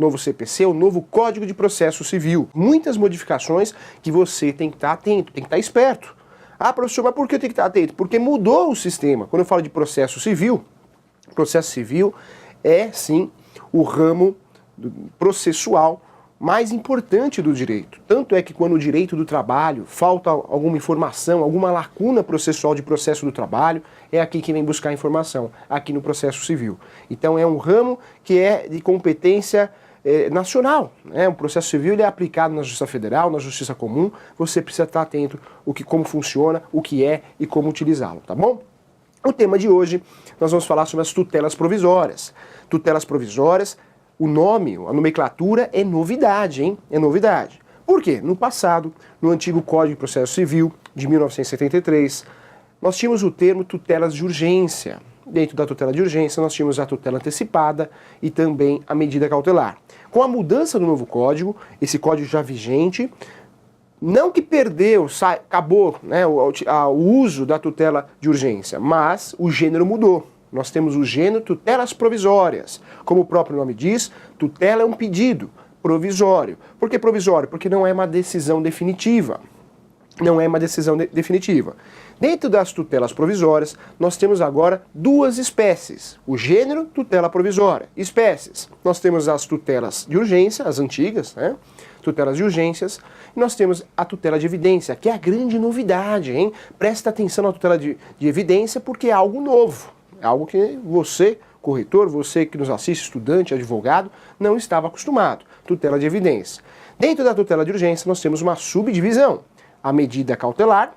novo CPC, o novo Código de Processo Civil. Muitas modificações que você tem que estar atento, tem que estar esperto. Ah, professor, mas por que eu tenho que estar atento? Porque mudou o sistema. Quando eu falo de processo civil é sim o ramo processual mais importante do direito. Tanto é que quando o direito do trabalho falta alguma informação, alguma lacuna processual de processo do trabalho, é aqui que vem buscar informação, aqui no processo civil. Então é um ramo que é de competência nacional, né? O processo civil ele é aplicado na Justiça Federal, na Justiça Comum, você precisa estar atento como funciona, o que é e como utilizá-lo, tá bom? O tema de hoje, nós vamos falar sobre as tutelas provisórias. Tutelas provisórias, o nome, a nomenclatura é novidade, hein? É novidade. Por quê? No passado, no antigo Código de Processo Civil, de 1973, nós tínhamos o termo tutelas de urgência. Dentro da tutela de urgência, nós tínhamos a tutela antecipada e também a medida cautelar. Com a mudança do novo código, esse código já vigente, não que perdeu, acabou, né, o uso da tutela de urgência, mas o gênero mudou. Nós temos o gênero tutelas provisórias. Como o próprio nome diz, tutela é um pedido provisório. Por que provisório? Porque não é uma decisão definitiva. Não é uma decisão definitiva. Dentro das tutelas provisórias, nós temos agora duas espécies. O gênero, tutela provisória. Espécies. Nós temos as tutelas de urgência, as antigas, né? Tutelas de urgências. E nós temos a tutela de evidência, que é a grande novidade, hein? Presta atenção na tutela de evidência, porque é algo novo. É algo que você, corretor, você que nos assiste, estudante, advogado, não estava acostumado. Tutela de evidência. Dentro da tutela de urgência, nós temos uma subdivisão. A medida cautelar,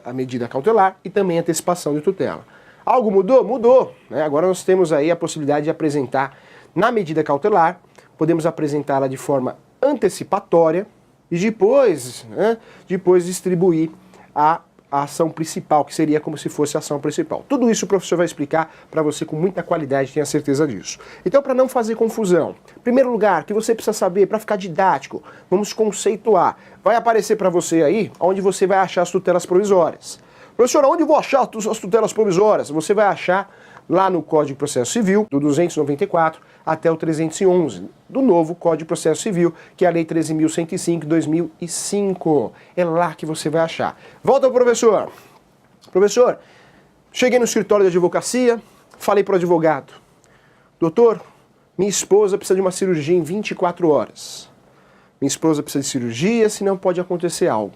a medida cautelar e também a antecipação de tutela. Algo mudou? Mudou. Né? Agora nós temos aí a possibilidade de apresentar na medida cautelar, podemos apresentá-la de forma antecipatória e depois distribuir a ação principal, que seria como se fosse a ação principal. Tudo isso o professor vai explicar para você com muita qualidade, tenha certeza disso. Então, para não fazer confusão, em primeiro lugar, o que você precisa saber, para ficar didático, vamos conceituar. Vai aparecer para você aí, onde você vai achar as tutelas provisórias. Professor, onde eu vou achar as tutelas provisórias? Você vai achar lá no Código de Processo Civil, do 294 até o 311, do novo Código de Processo Civil, que é a Lei 13.105 de 2005. É lá que você vai achar. Volta ao professor. Professor, cheguei no escritório de advocacia, falei para o advogado: doutor, minha esposa precisa de uma cirurgia em 24 horas. Minha esposa precisa de cirurgia, senão pode acontecer algo.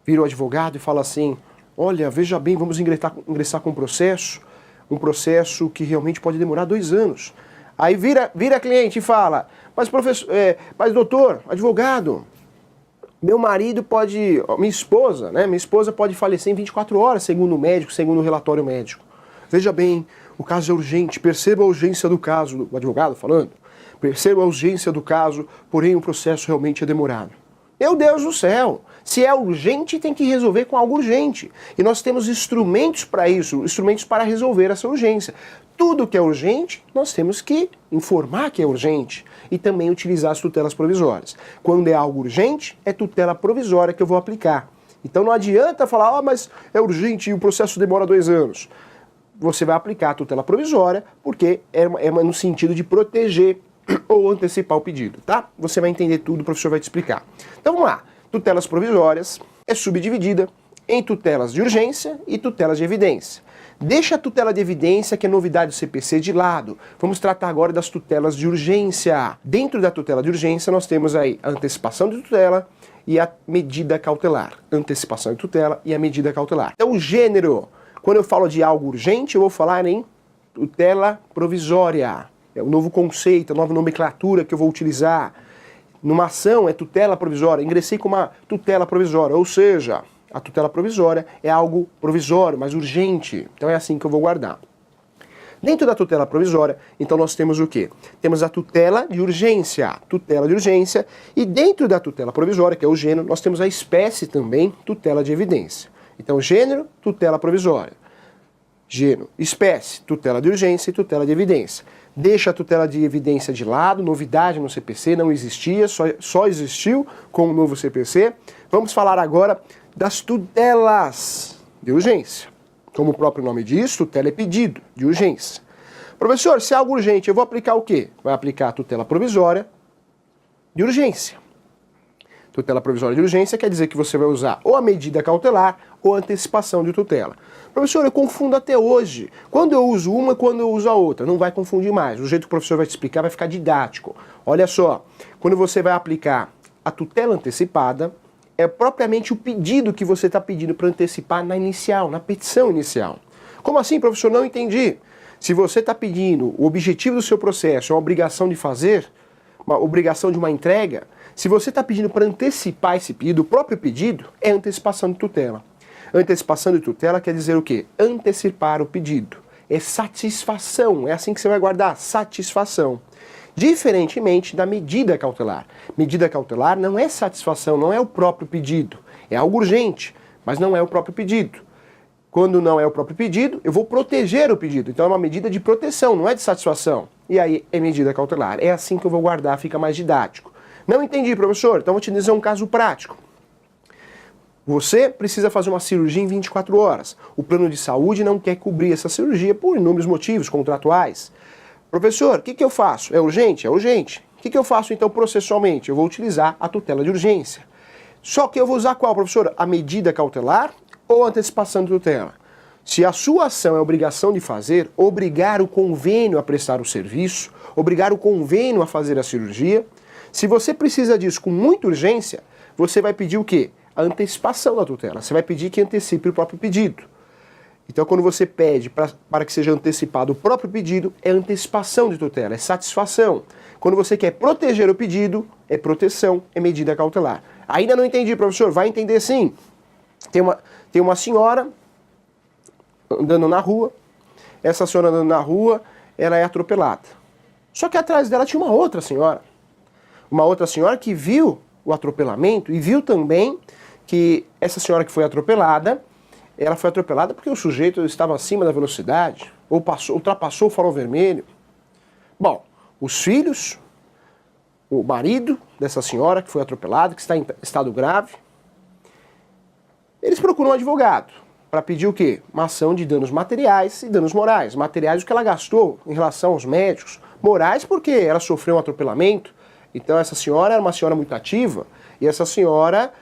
Vira o advogado e fala assim: olha, veja bem, vamos ingressar com um processo que realmente pode demorar 2 anos. Aí vira cliente e fala: mas professor, mas doutor, advogado, meu marido pode, minha esposa pode falecer em 24 horas, segundo o médico, segundo o relatório médico. Veja bem, o caso é urgente, perceba a urgência do caso, o advogado falando, perceba a urgência do caso, porém o processo realmente é demorado. Meu Deus do céu! Se é urgente, tem que resolver com algo urgente. E nós temos instrumentos para isso, instrumentos para resolver essa urgência. Tudo que é urgente, nós temos que informar que é urgente e também utilizar as tutelas provisórias. Quando é algo urgente, é tutela provisória que eu vou aplicar. Então não adianta falar: mas é urgente e o processo demora 2 anos. Você vai aplicar a tutela provisória porque é no sentido de proteger ou antecipar o pedido, tá? Você vai entender tudo, o professor vai te explicar. Então vamos lá. Tutelas provisórias é subdividida em tutelas de urgência e tutelas de evidência. Deixa a tutela de evidência, que é novidade do CPC, de lado. Vamos tratar agora das tutelas de urgência. Dentro da tutela de urgência, nós temos aí a antecipação de tutela e a medida cautelar. Antecipação de tutela e a medida cautelar. Então, o gênero, quando eu falo de algo urgente, eu vou falar em tutela provisória. É o novo conceito, a nova nomenclatura que eu vou utilizar. Numa ação é tutela provisória, ingressei com uma tutela provisória, ou seja, a tutela provisória é algo provisório, mas urgente. Então é assim que eu vou guardar. Dentro da tutela provisória, então nós temos o quê? Temos a tutela de urgência, e dentro da tutela provisória, que é o gênero, nós temos a espécie também, tutela de evidência. Então gênero, tutela provisória. Gênero, espécie, tutela de urgência e tutela de evidência. Deixa a tutela de evidência de lado, novidade no CPC, não existia, só existiu com o novo CPC. Vamos falar agora das tutelas de urgência. Como o próprio nome diz, tutela é pedido de urgência. Professor, se é algo urgente, eu vou aplicar o quê? Vai aplicar a tutela provisória de urgência. Tutela provisória de urgência quer dizer que você vai usar ou a medida cautelar ou a antecipação de tutela. Professor, eu confundo até hoje. Quando eu uso uma, quando eu uso a outra. Não vai confundir mais. O jeito que o professor vai te explicar vai ficar didático. Olha só, quando você vai aplicar a tutela antecipada, é propriamente o pedido que você está pedindo para antecipar na inicial, na petição inicial. Como assim, professor? Não entendi. Se você está pedindo, o objetivo do seu processo é uma obrigação de fazer, uma obrigação de uma entrega, se você está pedindo para antecipar esse pedido, o próprio pedido é antecipação de tutela. Antecipação de tutela quer dizer o quê? Antecipar o pedido. É satisfação, é assim que você vai guardar, satisfação. Diferentemente da medida cautelar. Medida cautelar não é satisfação, não é o próprio pedido. É algo urgente, mas não é o próprio pedido. Quando não é o próprio pedido, eu vou proteger o pedido. Então é uma medida de proteção, não é de satisfação. E aí é medida cautelar. É assim que eu vou guardar, fica mais didático. Não entendi, professor, então vou te dizer um caso prático. Você precisa fazer uma cirurgia em 24 horas. O plano de saúde não quer cobrir essa cirurgia por inúmeros motivos contratuais. Professor, o que eu faço? É urgente? É urgente. O que eu faço então processualmente? Eu vou utilizar a tutela de urgência. Só que eu vou usar qual, professor? A medida cautelar ou a antecipação de tutela? Se a sua ação é obrigação de fazer, obrigar o convênio a prestar o serviço, obrigar o convênio a fazer a cirurgia. Se você precisa disso com muita urgência, você vai pedir o quê? A antecipação da tutela. Você vai pedir que antecipe o próprio pedido. Então, quando você pede para que seja antecipado o próprio pedido, é antecipação de tutela, é satisfação. Quando você quer proteger o pedido, é proteção, é medida cautelar. Ainda não entendi, professor? Vai entender sim. Tem uma senhora andando na rua. Essa senhora andando na rua, ela é atropelada. Só que atrás dela tinha uma outra senhora. Uma outra senhora que viu o atropelamento e viu também que essa senhora que foi atropelada, ela foi atropelada porque o sujeito estava acima da velocidade, ou ultrapassou o farol vermelho. Bom, os filhos, o marido dessa senhora que foi atropelada, que está em estado grave, eles procuram um advogado para pedir o quê? Uma ação de danos materiais e danos morais. Materiais o que ela gastou em relação aos médicos, morais porque ela sofreu um atropelamento. Então essa senhora era uma senhora muito ativa e essa senhora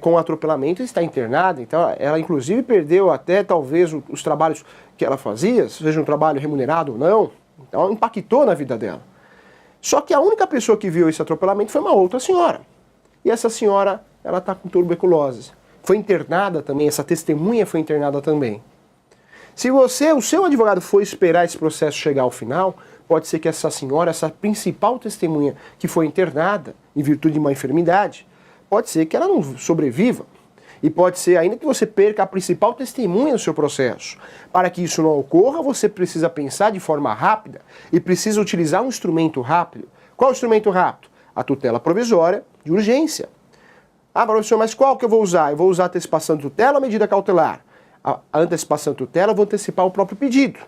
com o atropelamento está internada. Então ela inclusive perdeu até talvez os trabalhos que ela fazia, seja um trabalho remunerado ou não. Então impactou na vida dela. Só que a única pessoa que viu esse atropelamento foi uma outra senhora. E essa senhora, ela está com tuberculose. Foi internada também, essa testemunha foi internada também. Se o seu advogado for esperar esse processo chegar ao final, pode ser que essa senhora, essa principal testemunha que foi internada em virtude de uma enfermidade, pode ser que ela não sobreviva. E pode ser ainda que você perca a principal testemunha do seu processo. Para que isso não ocorra, você precisa pensar de forma rápida e precisa utilizar um instrumento rápido. Qual instrumento rápido? A tutela provisória de urgência. Ah, professor, mas qual que eu vou usar? Eu vou usar a antecipação de tutela ou a medida cautelar? A antecipação de tutela, eu vou antecipar o próprio pedido.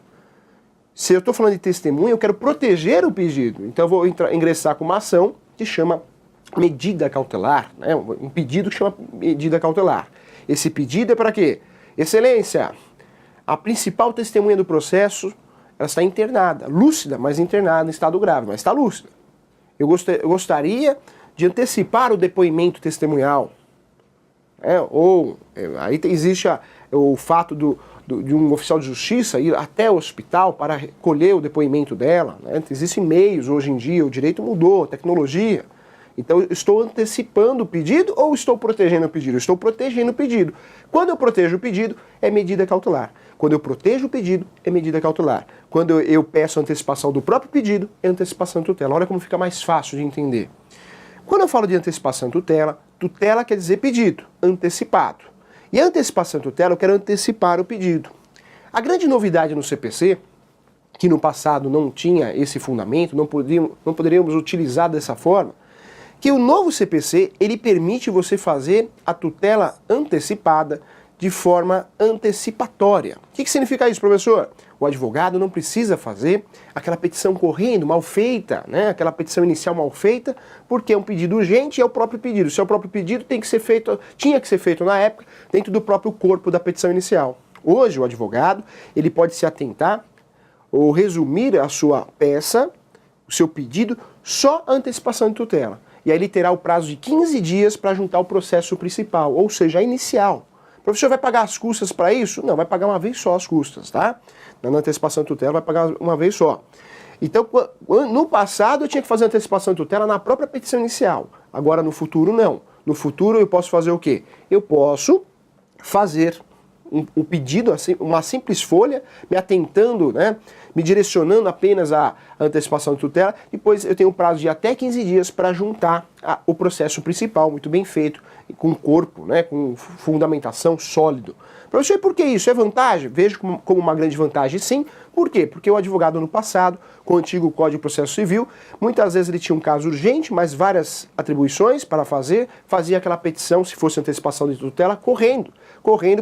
Se eu estou falando de testemunha, eu quero proteger o pedido. Então eu vou ingressar com uma ação que chama medida cautelar, né? Um pedido que chama medida cautelar. Esse pedido é para quê? Excelência, a principal testemunha do processo, ela está internada, lúcida, mas internada em estado grave, mas está lúcida. Eu gostaria de antecipar o depoimento testemunhal. Aí existe o fato de um oficial de justiça ir até o hospital para colher o depoimento dela. Né? Existem meios hoje em dia, o direito mudou, a tecnologia. Então, eu estou antecipando o pedido ou estou protegendo o pedido? Eu estou protegendo o pedido. Quando eu protejo o pedido, é medida cautelar. Quando eu protejo o pedido, é medida cautelar. Quando eu peço a antecipação do próprio pedido, é antecipação de tutela. Olha como fica mais fácil de entender. Quando eu falo de antecipação de tutela, tutela quer dizer pedido, antecipado. E a antecipação de tutela, eu quero antecipar o pedido. A grande novidade no CPC, que no passado não tinha esse fundamento, não poderíamos utilizar dessa forma, que o novo CPC, ele permite você fazer a tutela antecipada de forma antecipatória. O que significa isso, professor? O advogado não precisa fazer aquela petição correndo, mal feita, né? Aquela petição inicial mal feita, porque é um pedido urgente e é o próprio pedido. Se é o próprio pedido, tinha que ser feito na época, dentro do próprio corpo da petição inicial. Hoje, o advogado, ele pode se atentar ou resumir a sua peça, o seu pedido, só a antecipação de tutela. E aí ele terá o prazo de 15 dias para juntar o processo principal, ou seja, a inicial. O professor vai pagar as custas para isso? Não, vai pagar uma vez só as custas, tá? Na antecipação de tutela vai pagar uma vez só. Então, no passado eu tinha que fazer a antecipação de tutela na própria petição inicial. Agora no futuro não. No futuro eu posso fazer o quê? Eu posso fazer um pedido, uma simples folha, me atentando, né, me direcionando apenas à antecipação de tutela, depois eu tenho um prazo de até 15 dias para juntar o processo principal, muito bem feito, com corpo, né, com fundamentação sólido. Professor, por que isso? É vantagem? Vejo como uma grande vantagem, sim. Por quê? Porque o advogado no passado, com o antigo Código de Processo Civil, muitas vezes ele tinha um caso urgente, mas várias atribuições para fazer, fazia aquela petição, se fosse antecipação de tutela, correndo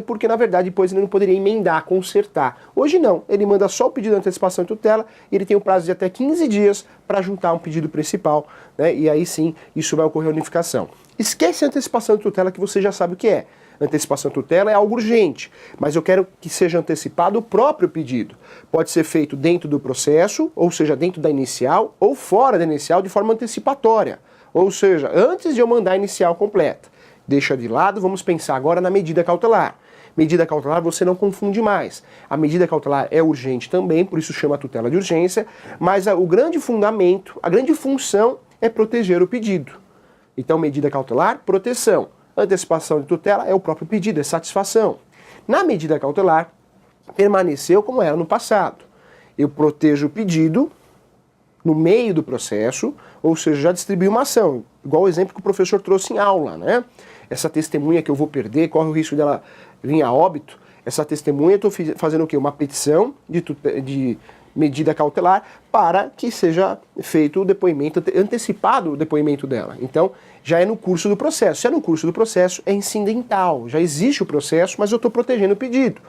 porque na verdade depois ele não poderia emendar, consertar. Hoje não, ele manda só o pedido de antecipação de tutela e ele tem um prazo de até 15 dias para juntar um pedido principal, né? E aí sim, isso vai ocorrer a unificação. Esquece a antecipação de tutela que você já sabe o que é. Antecipação de tutela é algo urgente, mas eu quero que seja antecipado o próprio pedido. Pode ser feito dentro do processo, ou seja, dentro da inicial, ou fora da inicial de forma antecipatória. Ou seja, antes de eu mandar a inicial completa. Deixa de lado, vamos pensar agora na medida cautelar. Medida cautelar você não confunde mais. A medida cautelar é urgente também, por isso chama tutela de urgência, mas o grande fundamento, a grande função é proteger o pedido. Então, medida cautelar, proteção. Antecipação de tutela é o próprio pedido, é satisfação. Na medida cautelar, permaneceu como era no passado. Eu protejo o pedido no meio do processo, ou seja, já distribui uma ação, igual o exemplo que o professor trouxe em aula, né? Essa testemunha que eu vou perder, corre o risco dela vir a óbito. Essa testemunha, eu estou fazendo o quê? Uma petição de medida cautelar para que seja feito o depoimento, antecipado o depoimento dela. Então, já é no curso do processo. Se é no curso do processo, é incidental. Já existe o processo, mas eu estou protegendo o pedido.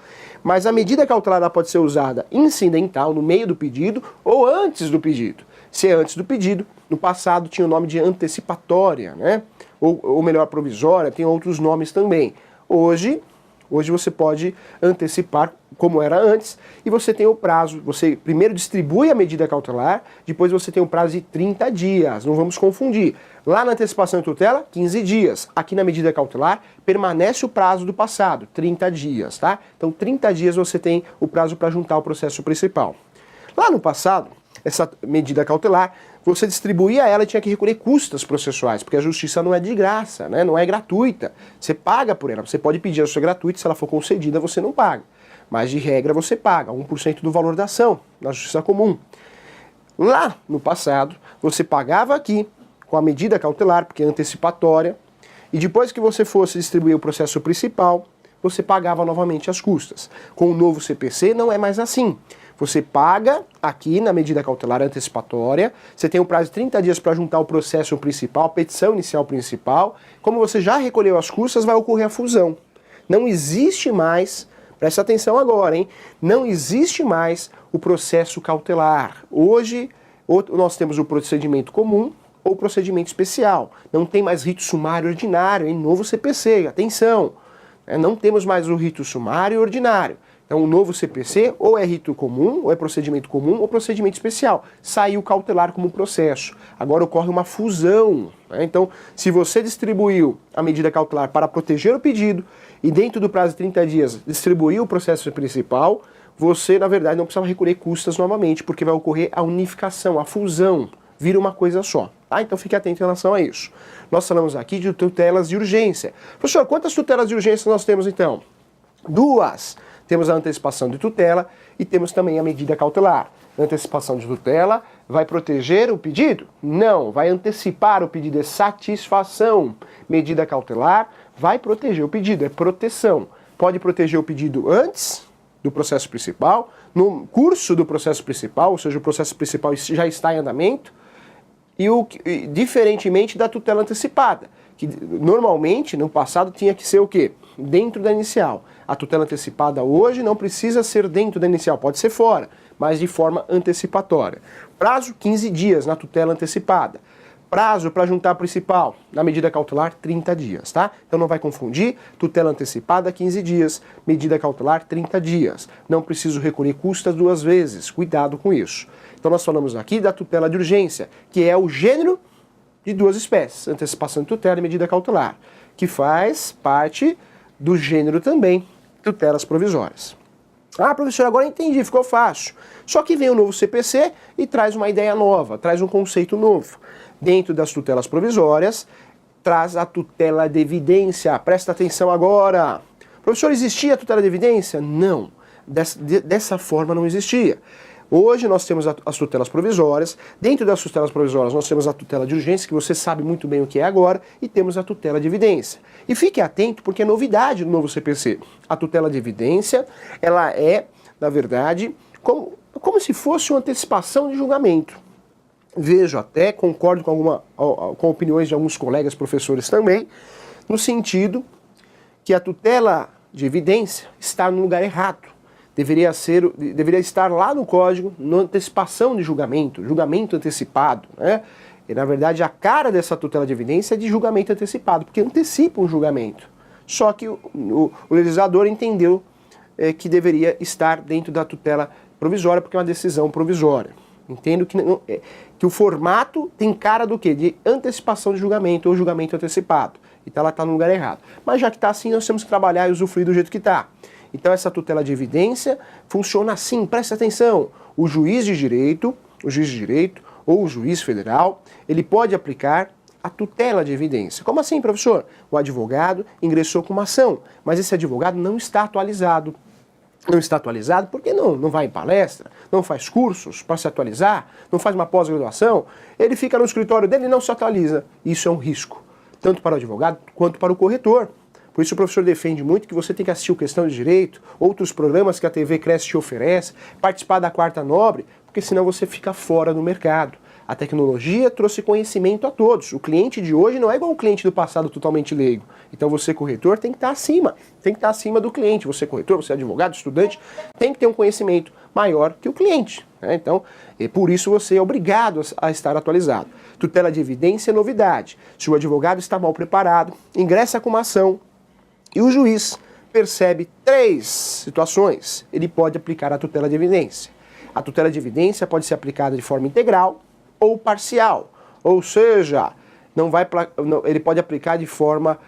Mas a medida cautelar ela pode ser usada incidental, no meio do pedido, ou antes do pedido. Se é antes do pedido, no passado tinha o nome de antecipatória, né? Ou melhor, provisória, tem outros nomes também. Hoje você pode antecipar como era antes e você tem o prazo. Você primeiro distribui a medida cautelar, depois você tem o prazo de 30 dias. Não vamos confundir. Lá na antecipação de tutela, 15 dias. Aqui na medida cautelar, permanece o prazo do passado, 30 dias, tá? Então 30 dias você tem o prazo para juntar o processo principal. Lá no passado, essa medida cautelar, você distribuía ela e tinha que recolher custas processuais, porque a justiça não é de graça, né? Não é gratuita. Você paga por ela. Você pode pedir a justiça gratuita, se ela for concedida, você não paga. Mas de regra você paga 1% do valor da ação na justiça comum. Lá no passado, você pagava aqui com a medida cautelar, porque é antecipatória, e depois que você fosse distribuir o processo principal, você pagava novamente as custas. Com o novo CPC não é mais assim. Você paga aqui na medida cautelar antecipatória, você tem um prazo de 30 dias para juntar o processo principal, a petição inicial principal. Como você já recolheu as custas, vai ocorrer a fusão. Não existe mais, presta atenção agora, hein? Não existe mais o processo cautelar. Hoje, nós temos o procedimento comum ou o procedimento especial. Não tem mais rito sumário ordinário, em novo CPC, atenção. Não temos mais o rito sumário ordinário. Então, o novo CPC ou é rito comum, ou é procedimento comum, ou procedimento especial. Saiu cautelar como processo. Agora ocorre uma fusão, né? Então, se você distribuiu a medida cautelar para proteger o pedido e dentro do prazo de 30 dias distribuiu o processo principal, você, na verdade, não precisa recolher custas novamente, porque vai ocorrer a unificação, a fusão, vira uma coisa só. Tá? Então, fique atento em relação a isso. Nós falamos aqui de tutelas de urgência. Professor, quantas tutelas de urgência nós temos, então? 2. Temos a antecipação de tutela e temos também a medida cautelar. A antecipação de tutela vai proteger o pedido? Não, vai antecipar o pedido, é satisfação. Medida cautelar vai proteger o pedido, é proteção. Pode proteger o pedido antes do processo principal, no curso do processo principal, ou seja, o processo principal já está em andamento, e diferentemente da tutela antecipada, que normalmente no passado tinha que ser o quê? Dentro da inicial. A tutela antecipada hoje não precisa ser dentro da inicial, pode ser fora, mas de forma antecipatória. Prazo 15 dias na tutela antecipada. Prazo para juntar a principal, na medida cautelar, 30 dias, tá? Então não vai confundir, tutela antecipada, 15 dias, medida cautelar, 30 dias. Não preciso recolher custas 2 vezes, cuidado com isso. Então nós falamos aqui da tutela de urgência, que é o gênero de 2 espécies, antecipação de tutela e medida cautelar, que faz parte do gênero também, tutelas provisórias. Ah, professor, agora entendi, ficou fácil. Só que vem o novo CPC e traz uma ideia nova, traz um conceito novo. Dentro das tutelas provisórias, traz a tutela de evidência. Presta atenção agora. Professor, existia a tutela de evidência? Não. Dessa forma não existia. Hoje nós temos as tutelas provisórias. Dentro das tutelas provisórias nós temos a tutela de urgência, que você sabe muito bem o que é agora, e temos a tutela de evidência. E fique atento porque é novidade no novo CPC. A tutela de evidência, ela é, na verdade, como se fosse uma antecipação de julgamento. Vejo até, concordo com opiniões de alguns colegas professores também, no sentido que a tutela de evidência está no lugar errado. Deveria estar lá no código, na antecipação de julgamento antecipado, né? E na verdade a cara dessa tutela de evidência é de julgamento antecipado, porque antecipa um julgamento. Só que o legislador entendeu que deveria estar dentro da tutela provisória, porque é uma decisão provisória. Entendo que o formato tem cara do quê? De antecipação de julgamento ou julgamento antecipado. Então ela está no lugar errado. Mas já que está assim, nós temos que trabalhar e usufruir do jeito que está. Então essa tutela de evidência funciona assim, presta atenção. O juiz de direito ou o juiz federal, ele pode aplicar a tutela de evidência. Como assim, professor? O advogado ingressou com uma ação, mas esse advogado não está atualizado. Não está atualizado porque não vai em palestra, não faz cursos para se atualizar, não faz uma pós-graduação, ele fica no escritório dele e não se atualiza. Isso é um risco, tanto para o advogado quanto para o corretor. Por isso o professor defende muito que você tem que assistir o Questão de Direito, outros programas que a TV Cresce te oferece, participar da Quarta Nobre, porque senão você fica fora do mercado. A tecnologia trouxe conhecimento a todos. O cliente de hoje não é igual ao cliente do passado totalmente leigo. Então você, corretor, tem que estar acima do cliente. Você, corretor, você, advogado, estudante, tem que ter um conhecimento maior que o cliente, né? Então, por isso você é obrigado a estar atualizado. Tutela de evidência é novidade. Se o advogado está mal preparado, ingressa com uma ação e o juiz percebe 3 situações, ele pode aplicar a tutela de evidência. A tutela de evidência pode ser aplicada de forma integral ou parcial, ou seja, ele pode aplicar de forma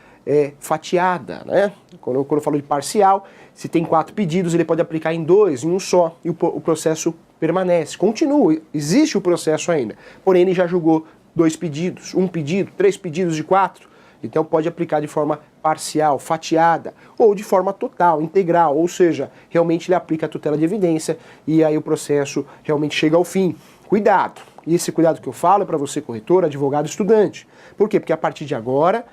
fatiada, né? Quando eu falo de parcial, se tem 4 pedidos, ele pode aplicar em 2, em um só, e o processo permanece, continua, existe o processo ainda, porém ele já julgou 2 pedidos, 1 pedido, 3 pedidos de 4, então pode aplicar de forma parcial, fatiada, ou de forma total, integral, ou seja, realmente ele aplica a tutela de evidência e aí o processo realmente chega ao fim. Cuidado! E esse cuidado que eu falo é para você, corretor, advogado, estudante. Por quê? Porque a partir de agora,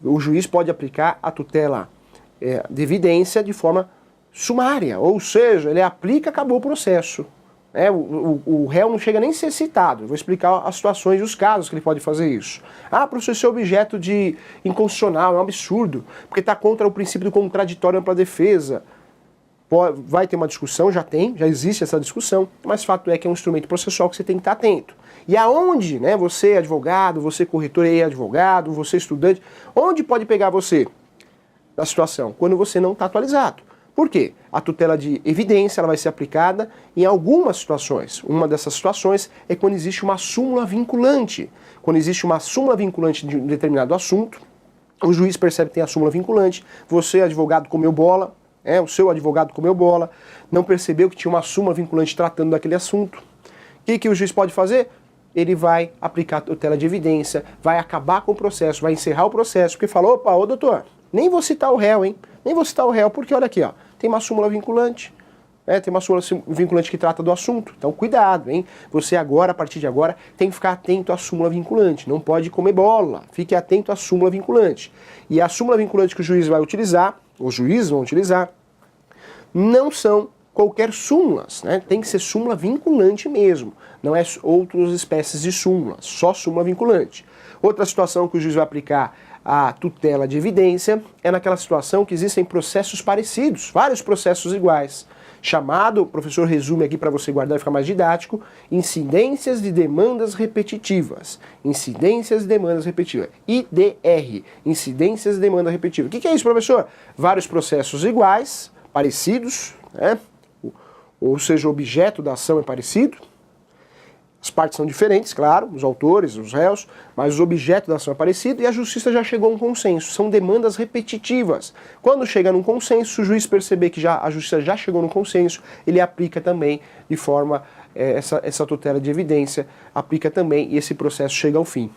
o juiz pode aplicar a tutela de evidência de forma sumária, ou seja, ele aplica, acabou o processo. O réu não chega nem a ser citado. Eu vou explicar as situações e os casos que ele pode fazer isso. Ah, professor, isso é objeto de inconstitucional, é um absurdo, porque está contra o princípio do contraditório ampla defesa. Vai ter uma discussão, já existe essa discussão, mas fato é que é um instrumento processual que você tem que estar atento. E aonde, né, você advogado, você corretor e advogado, você estudante, onde pode pegar você na situação? Quando você não está atualizado. Por quê? A tutela de evidência ela vai ser aplicada em algumas situações. Uma dessas situações é quando existe uma súmula vinculante. Quando existe uma súmula vinculante de um determinado assunto, o juiz percebe que tem a súmula vinculante, você, advogado, comeu bola, o seu advogado comeu bola, não percebeu que tinha uma súmula vinculante tratando daquele assunto. O que o juiz pode fazer? Ele vai aplicar a tutela de evidência, vai acabar com o processo, vai encerrar o processo, porque falou, opa, ô doutor, nem vou citar o réu, hein? Nem vou citar o réu, porque olha aqui, ó, tem uma súmula vinculante, tem uma súmula vinculante que trata do assunto. Então cuidado, hein? Você agora, a partir de agora, tem que ficar atento à súmula vinculante, não pode comer bola, fique atento à súmula vinculante. E a súmula vinculante que o juiz vai utilizar, os juízes vão utilizar, não são qualquer súmulas, né? Tem que ser súmula vinculante mesmo, não é outras espécies de súmulas, só súmula vinculante. Outra situação que o juiz vai aplicar a tutela de evidência é naquela situação que existem processos parecidos, vários processos iguais. chamado, o professor resume aqui para você guardar e ficar mais didático, incidências de demandas repetitivas. Incidências de demandas repetitivas. IDR, incidências de demanda repetitiva. O que é isso, professor? Vários processos iguais, parecidos, né? Ou seja, o objeto da ação é parecido. As partes são diferentes, claro, os autores, os réus, mas o objeto da ação é parecido e a justiça já chegou a um consenso. São demandas repetitivas. Quando chega num consenso, se o juiz perceber que a justiça já chegou num consenso, ele aplica também de forma, essa tutela de evidência, aplica também e esse processo chega ao fim.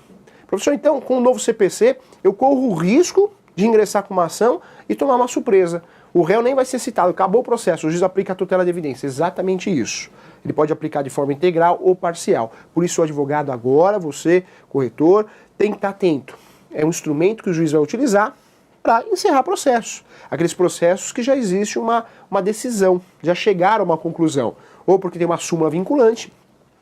Professor, então, com o novo CPC, eu corro o risco de ingressar com uma ação e tomar uma surpresa. O réu nem vai ser citado, acabou o processo, o juiz aplica a tutela de evidência, exatamente isso. Ele pode aplicar de forma integral ou parcial. Por isso o advogado agora, você, corretor, tem que estar atento. É um instrumento que o juiz vai utilizar para encerrar processo. Aqueles processos que já existe uma decisão, já chegaram a uma conclusão. Ou porque tem uma súmula vinculante,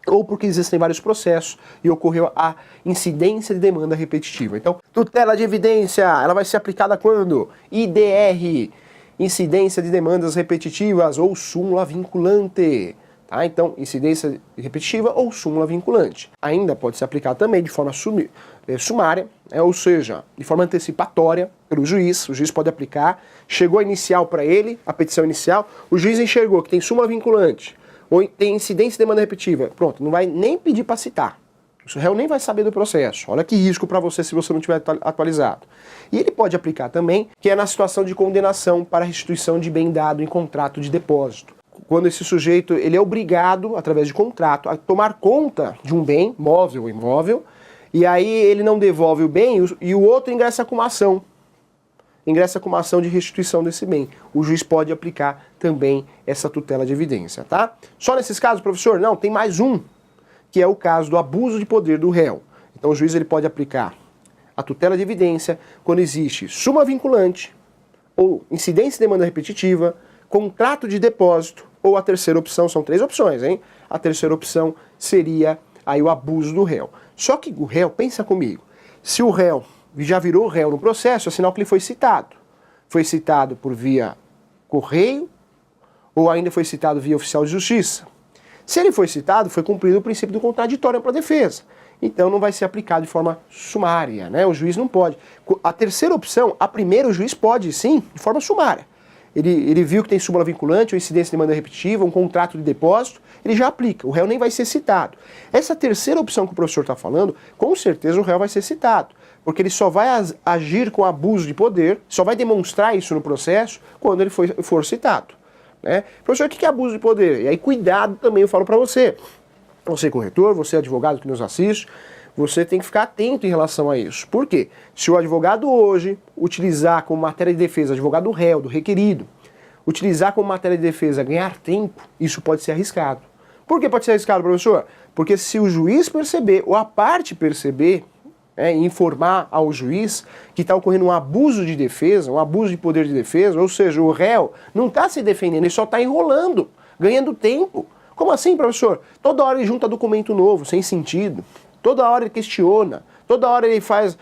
ou porque existem vários processos e ocorreu a incidência de demanda repetitiva. Então, tutela de evidência, ela vai ser aplicada quando? IDR, incidência de demandas repetitivas ou súmula vinculante. Tá? Então, incidência repetitiva ou súmula vinculante. Ainda pode ser aplicado também de forma sumária, ou seja, de forma antecipatória pelo juiz. O juiz pode aplicar, chegou a inicial para ele, a petição inicial, o juiz enxergou que tem súmula vinculante, ou tem incidência de demanda repetitiva. Pronto, não vai nem pedir para citar. O réu nem vai saber do processo. Olha que risco para você se você não tiver atualizado. E ele pode aplicar também, que é na situação de condenação para restituição de bem dado em contrato de depósito. Quando esse sujeito ele é obrigado, através de contrato, a tomar conta de um bem, móvel ou imóvel, e aí ele não devolve o bem e o outro ingressa com uma ação. Ingressa com uma ação de restituição desse bem. O juiz pode aplicar também essa tutela de evidência, tá? Só nesses casos, professor? Não, tem mais um, que é o caso do abuso de poder do réu. Então o juiz ele pode aplicar a tutela de evidência quando existe súmula vinculante, ou incidência de demanda repetitiva, contrato de depósito, ou a terceira opção, são três opções, hein? A terceira opção seria aí o abuso do réu. Só que o réu, pensa comigo, se o réu já virou réu no processo, é sinal que ele foi citado. Foi citado por via correio, ou ainda foi citado via oficial de justiça. Se ele foi citado, foi cumprido o princípio do contraditório para a defesa. Então não vai ser aplicado de forma sumária, né? O juiz não pode. A terceira opção, a primeira o juiz pode sim, de forma sumária. Ele viu que tem súmula vinculante ou incidência de demanda repetitiva, um contrato de depósito, ele já aplica, o réu nem vai ser citado. Essa terceira opção que o professor está falando, com certeza o réu vai ser citado, porque ele só vai agir com abuso de poder, só vai demonstrar isso no processo quando ele for citado. Né? Professor, o que é abuso de poder? E aí cuidado também, eu falo para você. Você corretor, você advogado que nos assiste, você tem que ficar atento em relação a isso. Por quê? Se o advogado hoje utilizar como matéria de defesa, advogado do réu, do requerido, utilizar como matéria de defesa ganhar tempo, isso pode ser arriscado. Por que pode ser arriscado, professor? Porque se o juiz perceber, ou a parte perceber, informar ao juiz que está ocorrendo um abuso de defesa, um abuso de poder de defesa, ou seja, o réu não está se defendendo, ele só está enrolando, ganhando tempo. Como assim, professor? Toda hora ele junta documento novo, sem sentido. Toda hora ele questiona, toda hora ele faz,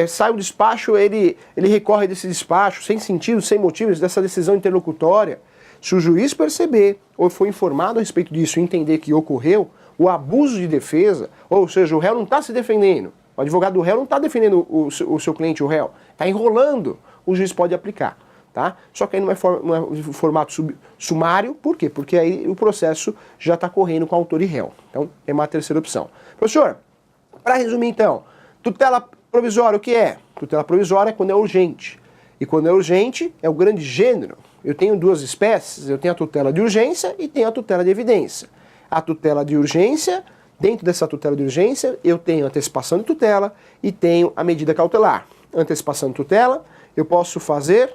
sai um despacho, ele recorre desse despacho, sem sentido, sem motivos, dessa decisão interlocutória. Se o juiz perceber, ou for informado a respeito disso e entender que ocorreu o abuso de defesa, ou seja, o réu não está se defendendo, o advogado do réu não está defendendo o seu cliente, o réu, está enrolando, o juiz pode aplicar. Tá? Só que aí não é formato sumário, por quê? Porque aí o processo já está correndo com autor e réu. Então, é uma terceira opção. Professor, para resumir então, tutela provisória o que é? Tutela provisória é quando é urgente. E quando é urgente, é o grande gênero. Eu tenho duas espécies, eu tenho a tutela de urgência e tenho a tutela de evidência. A tutela de urgência, dentro dessa tutela de urgência, eu tenho antecipação de tutela e tenho a medida cautelar. Antecipação de tutela, eu posso fazer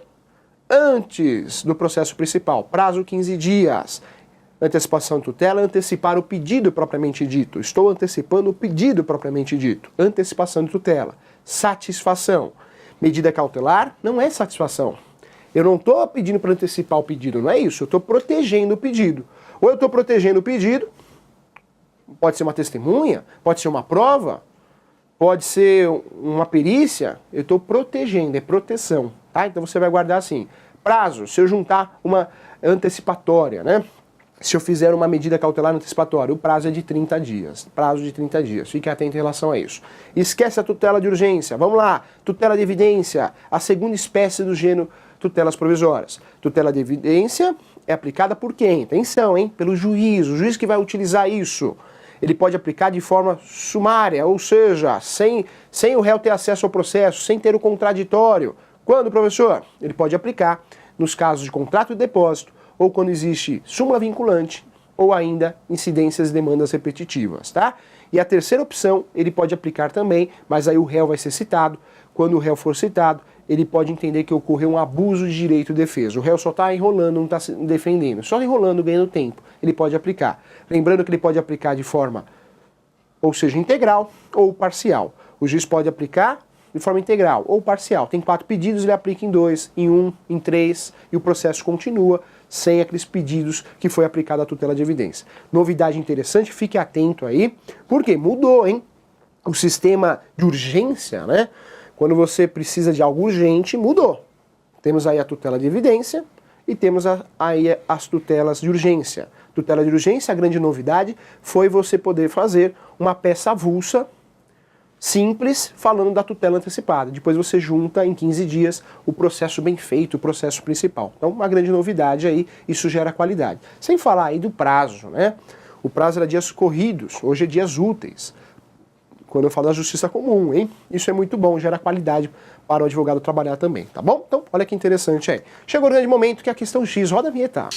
antes do processo principal, prazo 15 dias. Antecipação de tutela, antecipar o pedido propriamente dito. Estou antecipando o pedido propriamente dito. Antecipação de tutela. Satisfação. Medida cautelar não é satisfação. Eu não estou pedindo para antecipar o pedido, não é isso. Eu estou protegendo o pedido. Ou eu estou protegendo o pedido, pode ser uma testemunha, pode ser uma prova, pode ser uma perícia, eu estou protegendo, é proteção. Tá? Então você vai guardar assim, Prazo, se eu juntar uma antecipatória, né? Se eu fizer uma medida cautelar antecipatória, o prazo é de 30 dias. Prazo de 30 dias. Fique atento em relação a isso. Esquece a tutela de urgência. Vamos lá. Tutela de evidência. A segunda espécie do gênero tutelas provisórias. Tutela de evidência é aplicada por quem? Atenção, hein? Pelo juiz. O juiz que vai utilizar isso. Ele pode aplicar de forma sumária, ou seja, sem o réu ter acesso ao processo, sem ter o contraditório. Quando, professor? Ele pode aplicar nos casos de contrato de depósito, ou quando existe súmula vinculante, ou ainda incidências e demandas repetitivas, tá? E a terceira opção, ele pode aplicar também, mas aí o réu vai ser citado. Quando o réu for citado, ele pode entender que ocorreu um abuso de direito de defesa. O réu só está enrolando, não está se defendendo, só enrolando, ganhando tempo. Ele pode aplicar. Lembrando que ele pode aplicar de forma, ou seja, integral ou parcial. O juiz pode aplicar de forma integral ou parcial. Tem 4 pedidos, ele aplica em 2, em 1, em 3, e o processo continua sem aqueles pedidos que foi aplicada a tutela de evidência. Novidade interessante, fique atento aí, porque mudou, hein? O sistema de urgência, né? Quando você precisa de algo urgente, mudou. Temos aí a tutela de evidência e temos aí as tutelas de urgência. Tutela de urgência, a grande novidade foi você poder fazer uma peça avulsa, simples, falando da tutela antecipada. Depois você junta em 15 dias o processo bem feito, o processo principal. Então, uma grande novidade aí, isso gera qualidade. Sem falar aí do prazo, né? O prazo era dias corridos, hoje é dias úteis. Quando eu falo da justiça comum, hein? Isso é muito bom, gera qualidade para o advogado trabalhar também, tá bom? Então, olha que interessante aí. Chegou o grande momento que é a questão X, roda a vinheta.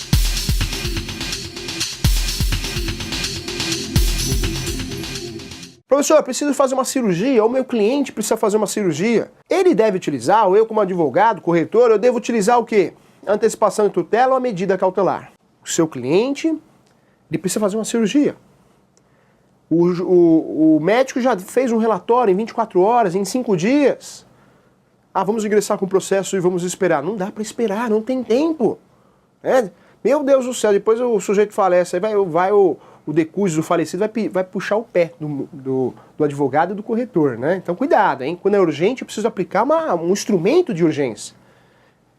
Professor, eu preciso fazer uma cirurgia, ou meu cliente precisa fazer uma cirurgia. Ele deve utilizar, ou eu como advogado, corretor, eu devo utilizar o quê? Antecipação de tutela ou a medida cautelar? O seu cliente, ele precisa fazer uma cirurgia. O médico já fez um relatório em 24 horas, em 5 dias. Ah, vamos ingressar com o processo e vamos esperar. Não dá para esperar, não tem tempo. Meu Deus do céu, depois o sujeito falece, aí vai o decúbito do falecido vai puxar o pé do advogado e do corretor, né? Então cuidado, hein? Quando é urgente, eu preciso aplicar um instrumento de urgência.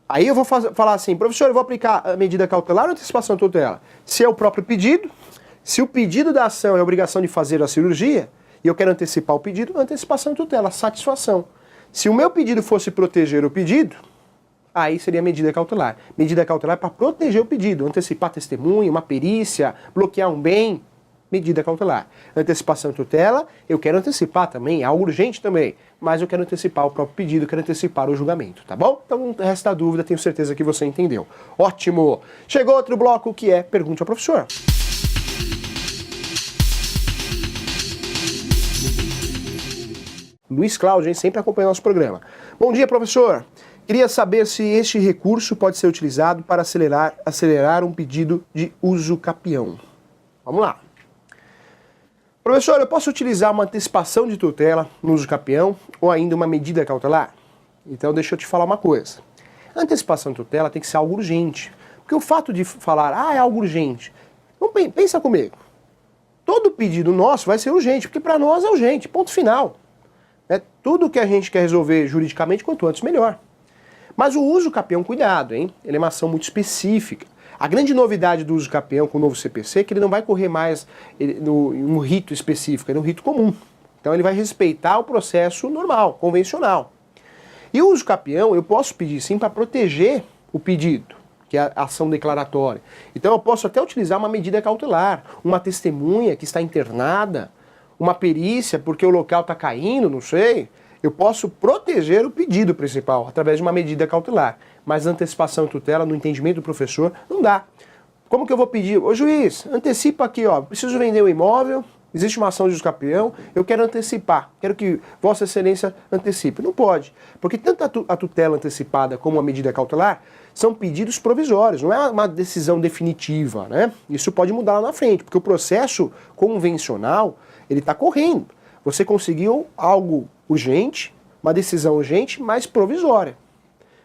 Aí eu vou falar assim, professor, eu vou aplicar a medida cautelar ou antecipação de tutela? Se é o próprio pedido, se o pedido da ação é a obrigação de fazer a cirurgia, e eu quero antecipar o pedido, antecipação de tutela, satisfação. Se o meu pedido fosse proteger o pedido, aí seria medida cautelar. Medida cautelar para proteger o pedido, antecipar testemunha, uma perícia, bloquear um bem, medida cautelar. Antecipação de tutela, eu quero antecipar também, é algo urgente também, mas eu quero antecipar o próprio pedido, quero antecipar o julgamento, tá bom? Então não resta dúvida, tenho certeza que você entendeu. Ótimo! Chegou outro bloco que é Pergunte ao Professor. Luiz Cláudio, hein, sempre acompanha nosso programa. Bom dia, professor. Queria saber se este recurso pode ser utilizado para acelerar um pedido de uso capião. Vamos lá. Professor, eu posso utilizar uma antecipação de tutela no uso capião ou ainda uma medida cautelar? Então deixa eu te falar uma coisa. A antecipação de tutela tem que ser algo urgente. Porque o fato de falar, é algo urgente, pensa comigo. Todo pedido nosso vai ser urgente, porque para nós é urgente, ponto final. Tudo que a gente quer resolver juridicamente, quanto antes, melhor. Mas o uso capião, cuidado, hein? Ele é uma ação muito específica. A grande novidade do uso capião com o novo CPC é que ele não vai correr mais em um rito específico, é um rito comum. Então ele vai respeitar o processo normal, convencional. E o uso capião eu posso pedir sim para proteger o pedido, que é a ação declaratória. Então eu posso até utilizar uma medida cautelar, uma testemunha que está internada, uma perícia porque o local está caindo, não sei. Eu posso proteger o pedido principal através de uma medida cautelar. Mas antecipação e tutela, no entendimento do professor, não dá. Como que eu vou pedir? Ô juiz, antecipa aqui, preciso vender o imóvel, existe uma ação de uso capião, eu quero antecipar, quero que Vossa Excelência antecipe. Não pode, porque tanto a tutela antecipada como a medida cautelar são pedidos provisórios, não é uma decisão definitiva, né? Isso pode mudar lá na frente, porque o processo convencional, ele está correndo. Você conseguiu algo urgente, uma decisão urgente, mas provisória.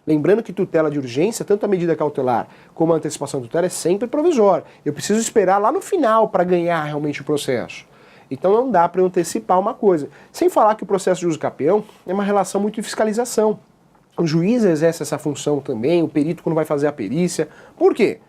Lembrando que tutela de urgência, tanto a medida cautelar como a antecipação de tutela é sempre provisória. Eu preciso esperar lá no final para ganhar realmente o processo. Então não dá para eu antecipar uma coisa. Sem falar que o processo de uso capião é uma relação muito de fiscalização. O juiz exerce essa função também, o perito quando vai fazer a perícia. Por quê?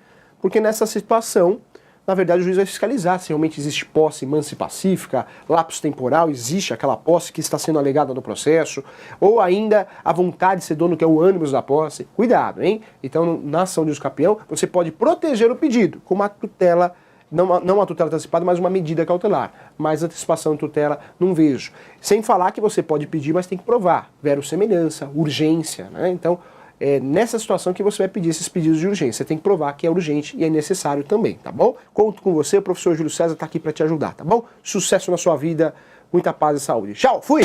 Porque nessa situação, na verdade, o juiz vai fiscalizar se realmente existe posse mansa e pacífica, lapso temporal, existe aquela posse que está sendo alegada no processo, ou ainda a vontade de ser dono, que é o ânimos da posse. Cuidado, hein? Então, na ação de uso capião, você pode proteger o pedido com uma tutela, não uma tutela antecipada, mas uma medida cautelar. Mas antecipação e tutela, não vejo. Sem falar que você pode pedir, mas tem que provar. Verossemelhança, urgência, né? Então, é nessa situação que você vai pedir esses pedidos de urgência. Você tem que provar que é urgente e é necessário também, tá bom? Conto com você, o professor Júlio César está aqui para te ajudar, tá bom? Sucesso na sua vida, muita paz e saúde. Tchau, fui!